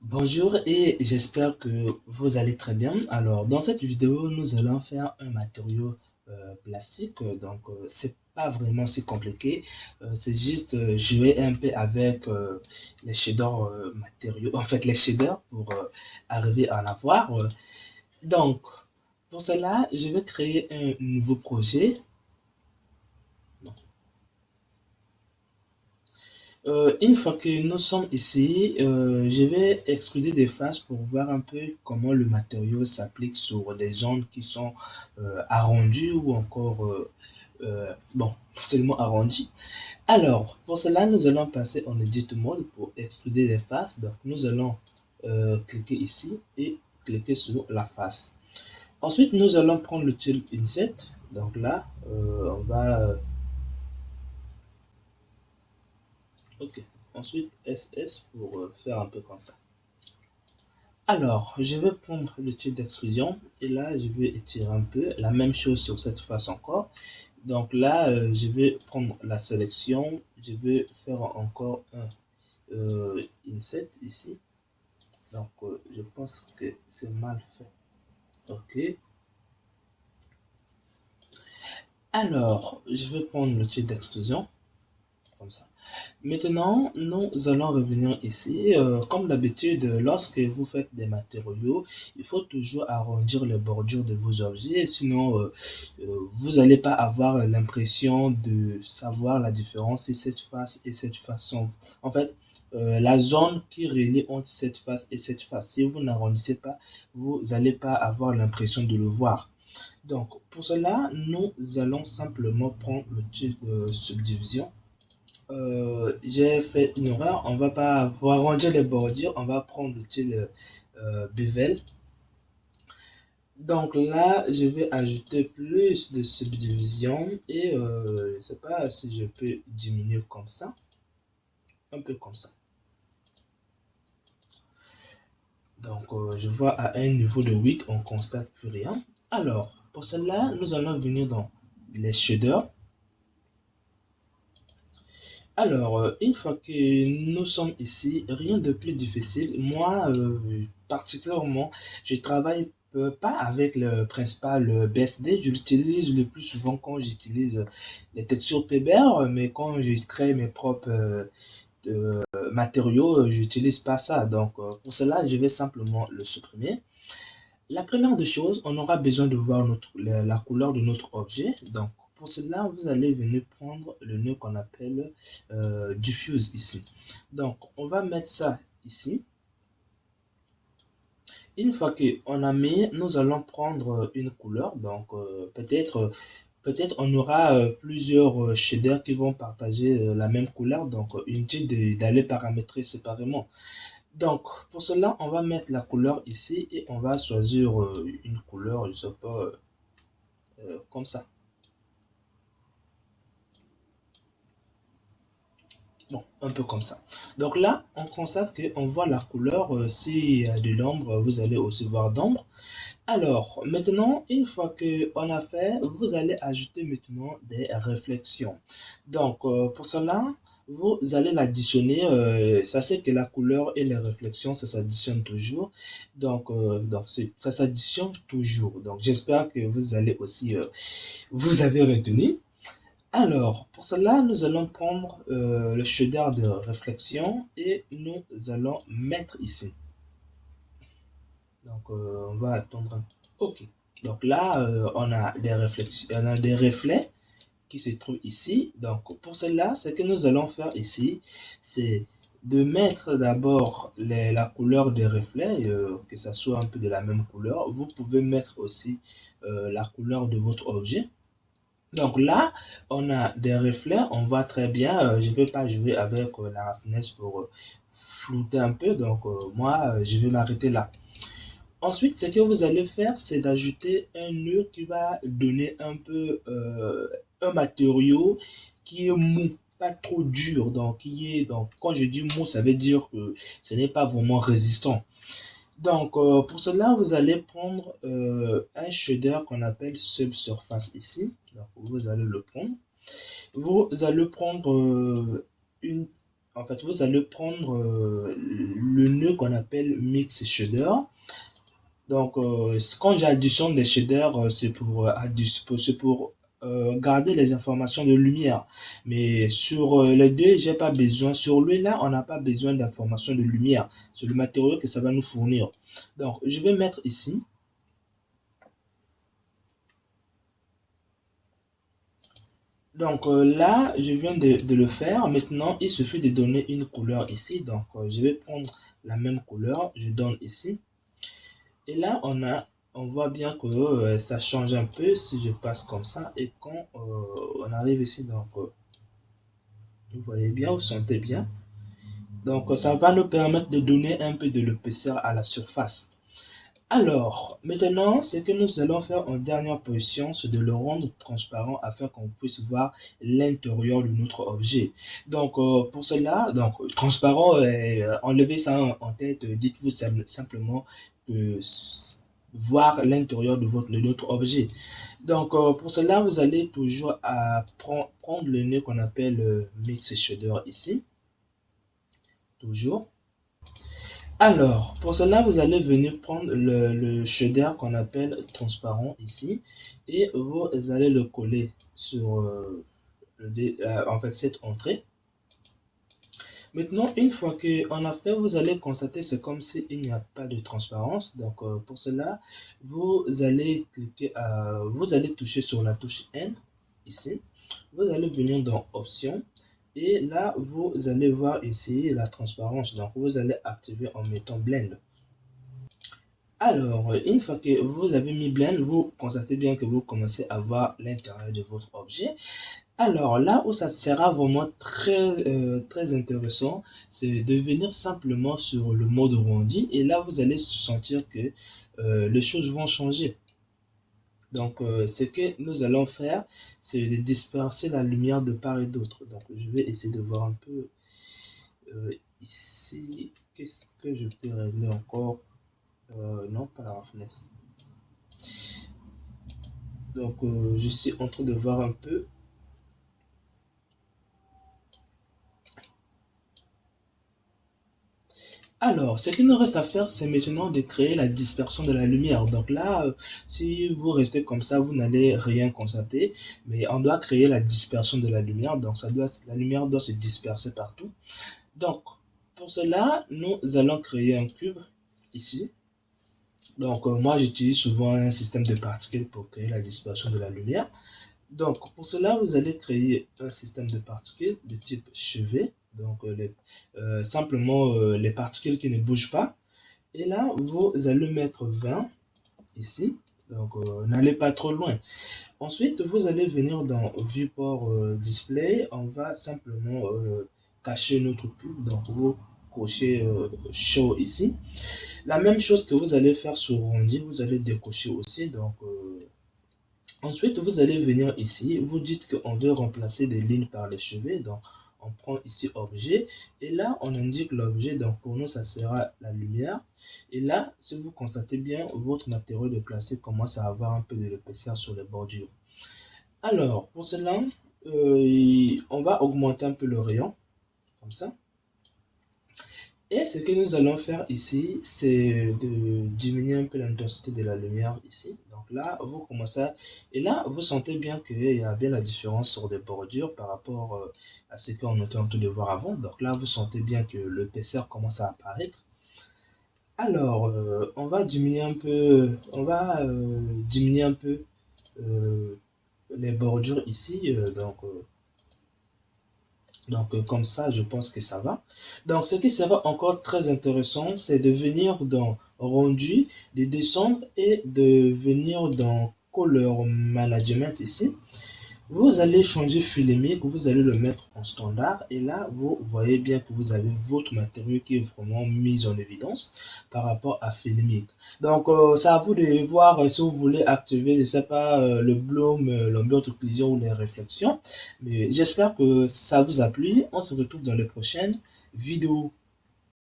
Bonjour et j'espère que vous allez très bien. Alors, dans cette vidéo, nous allons faire un matériau plastique. C'est pas vraiment si compliqué. C'est juste jouer un peu avec les shaders matériaux, en fait, les shaders pour arriver à en avoir. Donc, pour cela, je vais créer un nouveau projet. Une fois que nous sommes ici, je vais exclure des faces pour voir un peu comment le matériau s'applique sur des zones qui sont arrondies ou encore, bon, seulement arrondies. Alors, pour cela, nous allons passer en Edit Mode pour exclure les faces. Donc, nous allons cliquer ici et cliquer sur la face. Ensuite, nous allons prendre le Tilt Inset. Donc là, on va... ok. Ensuite, SS pour faire un peu comme ça. Alors, je vais prendre le type d'extrusion et là, je vais étirer un peu. La même chose sur cette face encore. Donc là, je vais prendre la sélection. Je vais faire encore un inset ici. Donc, je pense que c'est mal fait. OK. Alors, je vais prendre le type d'extrusion comme ça. Maintenant, nous allons revenir ici. Comme d'habitude, lorsque vous faites des matériaux, il faut toujours arrondir les bordures de vos objets, sinon vous n'allez pas avoir l'impression de savoir la différence et cette face et cette façon. En fait, la zone qui relie entre cette face et cette face, si vous n'arrondissez pas, vous n'allez pas avoir l'impression de le voir. Donc, pour cela, nous allons simplement prendre le type de subdivision. J'ai fait une erreur. On va pas pour arrondir les bordures, on va prendre le style bevel. Donc là, je vais ajouter plus de subdivision et je sais pas si je peux diminuer comme ça, un peu comme ça. Donc je vois à un niveau de 8, on constate plus rien. Alors, pour cela, nous allons venir dans les shaders. Alors, une fois que nous sommes ici, rien de plus difficile. Moi, particulièrement, je travaille pas avec le principal BSD. Je l'utilise le plus souvent quand j'utilise les textures PBR, mais quand je crée mes propres matériaux, j'utilise pas ça. Donc, pour cela, je vais simplement le supprimer. La première des choses, on aura besoin de voir la couleur de notre objet. Donc, pour cela, vous allez venir prendre le nœud qu'on appelle diffuse ici. Donc, on va mettre ça ici. Une fois qu'on a mis, nous allons prendre une couleur. Donc, peut-être on aura plusieurs shaders qui vont partager la même couleur. Donc, inutile d'aller paramétrer séparément. Donc, pour cela, on va mettre la couleur ici et on va choisir une couleur, je sais pas, comme ça. Bon, un peu comme ça. Donc là, on constate qu'on voit la couleur. S'il y a de l'ombre, vous allez aussi voir d'ombre. Alors, maintenant, une fois qu'on a fait, vous allez ajouter maintenant des réflexions. Donc, pour cela, vous allez l'additionner. Ça c'est que la couleur et les réflexions, ça s'additionne toujours. Donc ça s'additionne toujours. Donc, j'espère que vous allez aussi, vous avez retenu. Alors, pour cela, nous allons prendre le shader de réflexion et nous allons mettre ici. Donc, on va attendre. OK. Donc là, on a des réflexions, on a des reflets qui se trouvent ici. Donc, pour cela, ce que nous allons faire ici, c'est de mettre d'abord la couleur des reflets, que ça soit un peu de la même couleur. Vous pouvez mettre aussi la couleur de votre objet. Donc là, on a des reflets, on voit très bien. Je ne vais pas jouer avec la raffinesse pour flouter un peu. Donc moi, je vais m'arrêter là. Ensuite, ce que vous allez faire, c'est d'ajouter un nœud qui va donner un peu un matériau qui est mou, pas trop dur. Donc quand je dis mou, ça veut dire que ce n'est pas vraiment résistant. Donc, pour cela, vous allez prendre un shader qu'on appelle Subsurface ici. Donc, vous allez le prendre. Vous allez prendre une... en fait, vous allez prendre le nœud qu'on appelle Mix Shader. Donc, quand j'additionne les shaders, c'est pour garder les informations de lumière. Mais sur les deux, j'ai pas besoin. Sur lui là, on n'a pas besoin d'informations de lumière. C'est le matériau que ça va nous fournir. Donc, je vais mettre ici. Donc là, je viens de le faire. Maintenant, il suffit de donner une couleur ici. Donc, je vais prendre la même couleur. Je donne ici. Et là, on voit bien que ça change un peu si je passe comme ça. Et quand on arrive ici, donc, vous voyez bien, vous sentez bien. Donc, ça va nous permettre de donner un peu de l'épaisseur à la surface. Alors, maintenant, ce que nous allons faire en dernière position, c'est de le rendre transparent afin qu'on puisse voir l'intérieur de notre objet. Donc, pour cela, donc, transparent, enlevez ça en tête, dites-vous simplement que voir l'intérieur de notre objet. Donc, pour cela, vous allez toujours prendre le nœud qu'on appelle Mix Shader ici, toujours. Alors, pour cela, vous allez venir prendre le shader qu'on appelle transparent ici et vous allez le coller sur en fait, cette entrée. Maintenant, une fois qu'on a fait, vous allez constater c'est comme s'il n'y a pas de transparence. Donc, pour cela, vous allez vous allez toucher sur la touche N ici. Vous allez venir dans Options. Et là, vous allez voir ici la transparence. Donc, vous allez activer en mettant Blend. Alors, une fois que vous avez mis Blend, vous constatez bien que vous commencez à voir l'intérieur de votre objet. Alors, là où ça sera vraiment très intéressant, c'est de venir simplement sur le mode rendu. Et là, vous allez sentir que les choses vont changer. Donc, ce que nous allons faire, c'est de disperser la lumière de part et d'autre. Donc, je vais essayer de voir un peu ici. Qu'est-ce que je peux régler encore? Non, pas la roughness. Donc, je suis en train de voir un peu. Alors, ce qu'il nous reste à faire, c'est maintenant de créer la dispersion de la lumière. Donc là, si vous restez comme ça, vous n'allez rien constater. Mais on doit créer la dispersion de la lumière. Donc, la lumière doit se disperser partout. Donc, pour cela, nous allons créer un cube ici. Donc, moi, j'utilise souvent un système de particules pour créer la dispersion de la lumière. Donc, pour cela, vous allez créer un système de particules de type chevet. Donc, simplement les particules qui ne bougent pas. Et là, vous allez mettre 20 ici. Donc, n'allez pas trop loin. Ensuite, vous allez venir dans Viewport Display. On va simplement cacher notre cube. Donc, vous cochez Show ici. La même chose que vous allez faire sur Rendu, vous allez décocher aussi. Donc, ensuite, vous allez venir ici, vous dites qu'on veut remplacer des lignes par les chevets, donc on prend ici objet, et là on indique l'objet, donc pour nous ça sera la lumière, et là, si vous constatez bien, votre matériau de placé commence à avoir un peu de l'épaisseur sur les bordures. Alors, pour cela, on va augmenter un peu le rayon, comme ça. Et ce que nous allons faire ici, c'est de diminuer un peu l'intensité de la lumière ici. Donc là, vous commencez et là, vous sentez bien qu'il y a bien la différence sur des bordures par rapport à ce qu'on était en train de voir avant. Donc là, vous sentez bien que l'épaisseur commence à apparaître. Alors, on va diminuer un peu, les bordures ici. Donc, comme ça, je pense que ça va. Donc, ce qui sera encore très intéressant, c'est de venir dans Rendu, de descendre et de venir dans Color Management ici. Vous allez changer Filmic, vous allez le mettre en standard et là, vous voyez bien que vous avez votre matériau qui est vraiment mis en évidence par rapport à Filmic. Donc, c'est à vous de voir si vous voulez activer, je ne sais pas, le bloom, l'ambiance occlusion ou les réflexions. Mais j'espère que ça vous a plu. On se retrouve dans les prochaines vidéos.